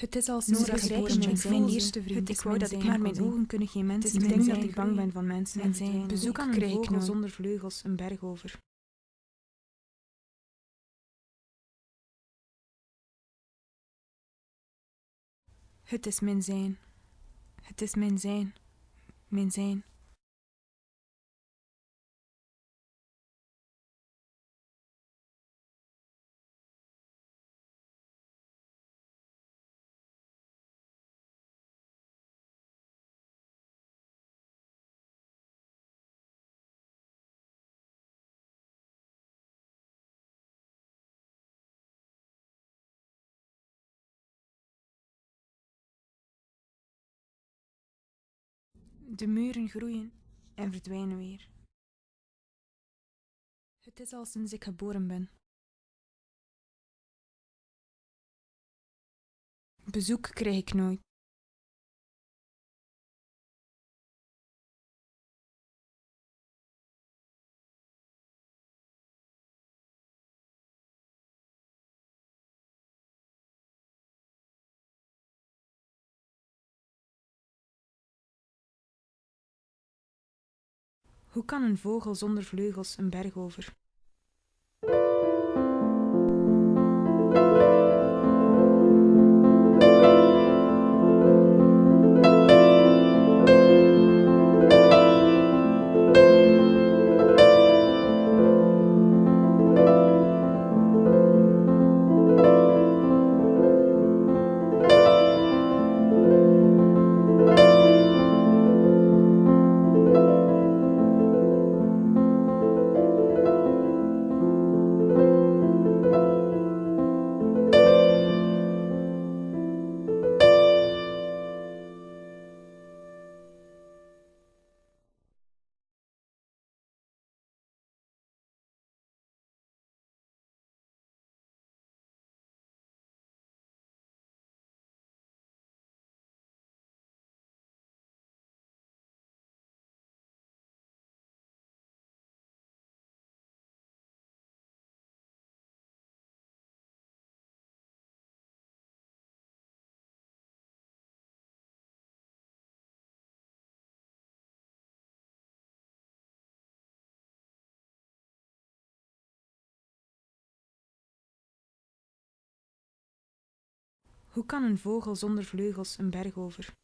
Het is als Nora Nora geboren mijn zijn. eerste vriend. Ik wou dat ik maar maar mijn kon zien. ogen kunnen geen mensen Ik zijn. denk zijn. dat ik bang ben van mensen en zijn. Bezoek aan een krijg ik vogel nooit. zonder vleugels, een berg over. Het is mijn zijn. Het is mijn zijn. Mijn zijn. De muren groeien en verdwijnen weer. Het is al sinds ik geboren ben. Bezoek krijg ik nooit. Hoe kan een vogel zonder vleugels een berg over? Hoe kan een vogel zonder vleugels een berg over?